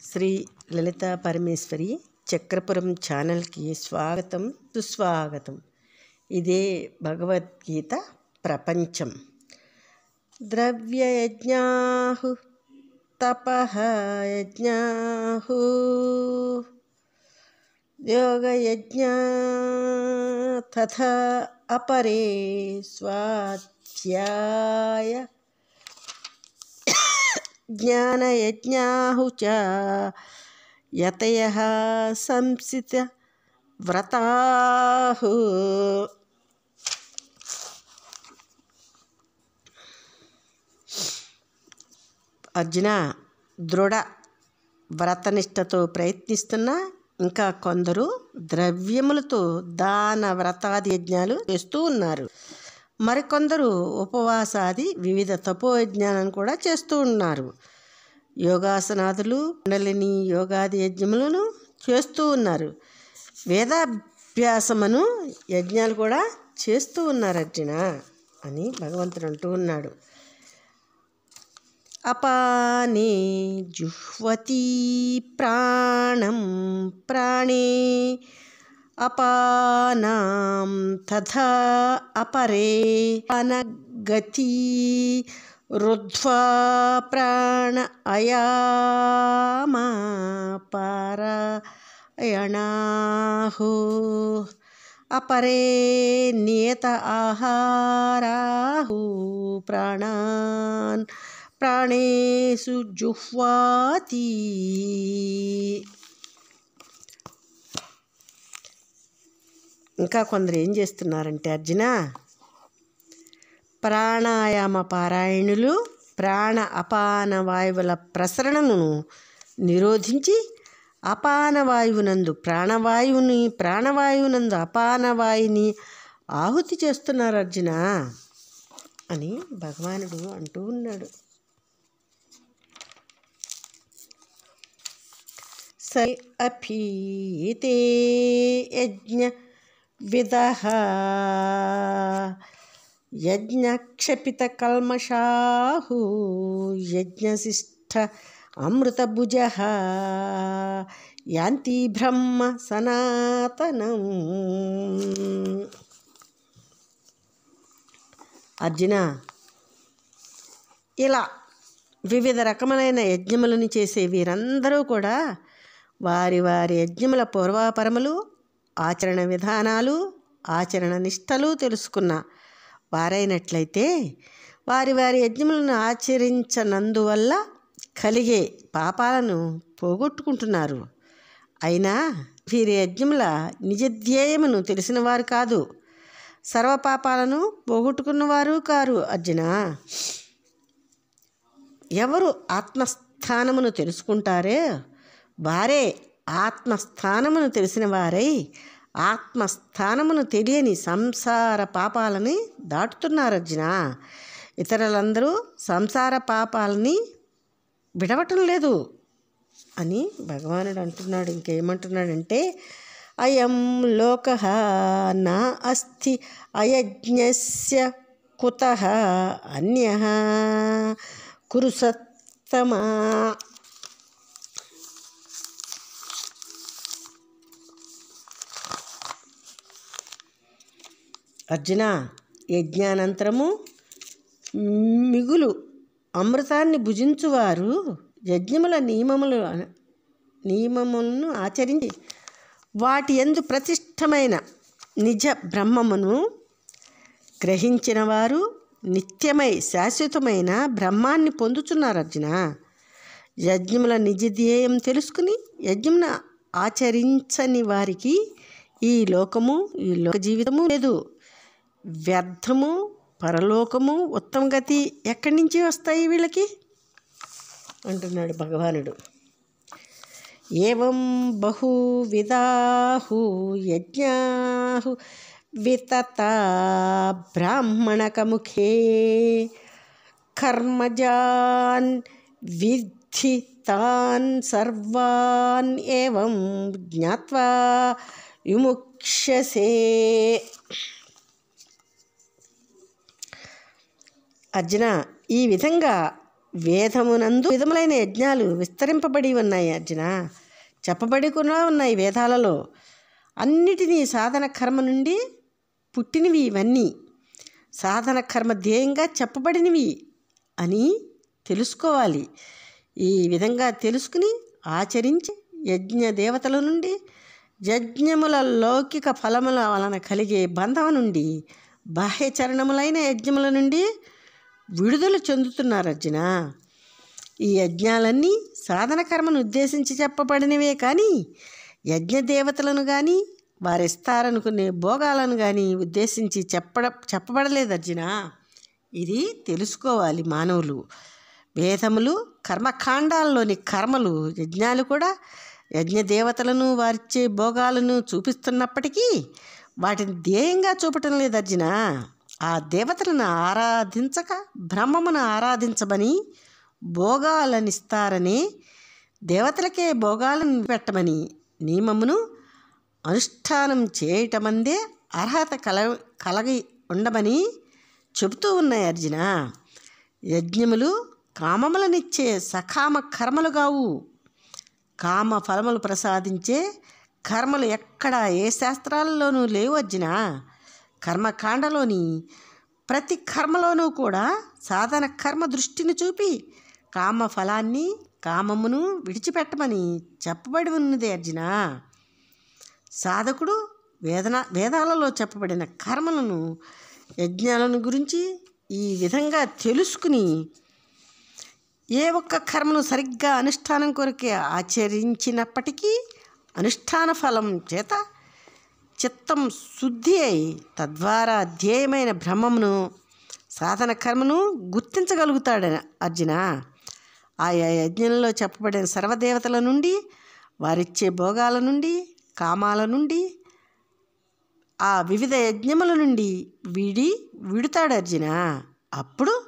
శ్రీ లలితా పరమేశ్వరి చక్రపురం ఛానల్కి స్వాగతం సుస్వాగతం. ఇదే భగవద్గీత ప్రపంచం. ద్రవ్యయజ్ఞాహు తపః యజ్ఞాహు యోగయజ్ఞా తథా అపరే స్వాధ్యాయ జ్ఞానయజ్ఞాహు చ యతయః సంసిత వ్రతాహు. అర్జున, దృఢ వ్రతనిష్టతో ప్రయత్నిస్తున్న ఇంకా కొందరు ద్రవ్యములతో దాన వ్రతాది యజ్ఞాలు చేస్తూ ఉన్నారు. మరికొందరు ఉపవాసాది వివిధ తపోయజ్ఞాలను కూడా చేస్తూ ఉన్నారు. యోగాసనాదులు కుండలిని యోగాది యజ్ఞములను చేస్తూ ఉన్నారు. వేదాభ్యాసమును యజ్ఞాలు కూడా చేస్తూ ఉన్నారు అర్జున అని భగవంతుడు అంటూ ఉన్నాడు. అపానే జుహ్వతి ప్రాణం ప్రాణే అపానాం తథా అపరే అనగతి రుద్ధ్వా ప్రాణ అయామాపారాయణాహు అపరే నియత ఆహారాహు ప్రాణాన్ ప్రాణేషు జుహ్వాతి. ఇంకా కొందరు ఏం చేస్తున్నారంటే అర్జున, ప్రాణాయామ పారాయణులు ప్రాణ అపాన వాయువుల ప్రసరణను నిరోధించి అపానవాయువునందు ప్రాణవాయువునందు అపానవాయుని ఆహుతి చేస్తున్నారు అర్జున అని భగవానుడు అంటూ ఉన్నాడు. సై అపీతే యజ్ఞ విదః యజ్ఞక్షపిత కల్మషాహు యజ్ఞశిష్ట అమృతభుజః యాంతి బ్రహ్మ సనాతనం. అర్జున, ఇలా వివిధ రకములైన యజ్ఞములను చేసే వీరందరూ కూడా వారి వారి యజ్ఞముల పూర్వాపరములు, ఆచరణ విధానాలు, ఆచరణ నిష్టలు తెలుసుకున్న వారైనట్లయితే వారి వారి యజ్ఞములను ఆచరించనందువల్ల కలిగే పాపాలను పోగొట్టుకుంటున్నారు. అయినా వీరి యజ్ఞముల నిజధ్యేయమును తెలిసిన వారు కాదు, సర్వపాపాలను పోగొట్టుకున్నవారు కారు అర్జున. ఎవరు ఆత్మస్థానమును తెలుసుకుంటారే వారే ఆత్మస్థానమును తెలిసిన వారై ఆత్మస్థానమును తెలియని సంసార పాపాలని దాటుతున్నారు అర్జున. ఇతరులందరూ సంసార పాపాలని విడవటం లేదు అని భగవానుడు అంటున్నాడు. ఇంకేమంటున్నాడంటే, అయం లోకః నా అస్తి అయజ్ఞస్య కుతః అన్యః కురు సత్తమా. అర్జున, యజ్ఞానంతరము మిగులు అమృతాన్ని భుజించువారు యజ్ఞముల నియమములను ఆచరించి వాటి యందు ప్రతిష్టమైన నిజ బ్రహ్మమును గ్రహించిన వారు నిత్యమై శాశ్వతమైన బ్రహ్మాన్ని పొందుతున్నారు అర్జున. యజ్ఞముల నిజధ్యేయం తెలుసుకుని యజ్ఞమును ఆచరించని వారికి ఈ లోక జీవితము లేదు. వ్యర్థము, పరలోకము, ఉత్తమ గతి ఎక్కడి నుంచి వస్తాయి వీళ్ళకి అంటున్నాడు భగవానుడు. ఏవం బహువిధాహు యజ్ఞాహు వితతా బ్రాహ్మణకముఖే కర్మజాన్ విద్ధి తాన్ సర్వాన్ ఏవం జ్ఞాత్వా విముక్ష్యసే. అర్జున, ఈ విధంగా వేదమునందు విధములైన యజ్ఞాలు విస్తరింపబడి ఉన్నాయి అర్జున. చెప్పబడి కూడా ఉన్నాయి వేదాలలో. అన్నిటినీ సాధన కర్మ నుండి పుట్టినవి ఇవన్నీ. సాధన కర్మ ధ్యేయంగా చెప్పబడినవి అని తెలుసుకోవాలి. ఈ విధంగా తెలుసుకుని ఆచరించి యజ్ఞ దేవతల నుండి, యజ్ఞముల లౌకిక ఫలముల వలన కలిగే బంధం నుండి, బాహ్యచరణములైన యజ్ఞముల నుండి విడుదల చెందుతున్నారు అర్జున. ఈ యజ్ఞాలన్నీ సాధన కర్మను ఉద్దేశించి చెప్పబడినవే కానీ యజ్ఞదేవతలను కానీ వారిస్తారనుకునే భోగాలను కానీ ఉద్దేశించి చెప్పబడలేదు అర్జున. ఇది తెలుసుకోవాలి మానవులు. వేదములు కర్మకాండాల్లోని కర్మలు, యజ్ఞాలు కూడా యజ్ఞదేవతలను వారిచ్చే భోగాలను చూపిస్తున్నప్పటికీ వాటిని ధ్యేయంగా చూపటం లేదు అర్జున. ఆ దేవతలను ఆరాధించక బ్రహ్మమును ఆరాధించమని, భోగాలనిస్తారని, దేవతలకే భోగాలను పెట్టమని నియమమును అనుష్ఠానం చేయటమందే అర్హత కలగి ఉండమని చెబుతూ ఉన్నాయి అర్జున. యజ్ఞములు కామములనిచ్చే సకామ కర్మలు కావు. కామ ఫలములు ప్రసాదించే కర్మలు ఎక్కడా ఏ శాస్త్రాలలోనూ లేవు అర్జున. కర్మకాండలోని ప్రతి కర్మలోనూ కూడా సాధన కర్మ దృష్టిని చూపి కామ ఫలాన్ని, కామమును విడిచిపెట్టమని చెప్పబడి ఉన్నది అర్జున. సాధకుడు వేదాలలో చెప్పబడిన కర్మలను, యజ్ఞాలను గురించి ఈ విధంగా తెలుసుకుని ఏ ఒక్క కర్మను సరిగ్గా అనుష్ఠానం కొరకే ఆచరించినప్పటికీ అనుష్ఠాన ఫలం చేత చిత్తం శుద్ధి అయి తద్వారా ధ్యేయమైన బ్రహ్మమును, సాధన కర్మను గుర్తించగలుగుతాడు అర్జున. ఆయా యజ్ఞంలో చెప్పబడిన సర్వదేవతల నుండి, వారిచ్చే భోగాల నుండి, కామాల నుండి, ఆ వివిధ యజ్ఞముల నుండి విడుతాడు అర్జున. అప్పుడు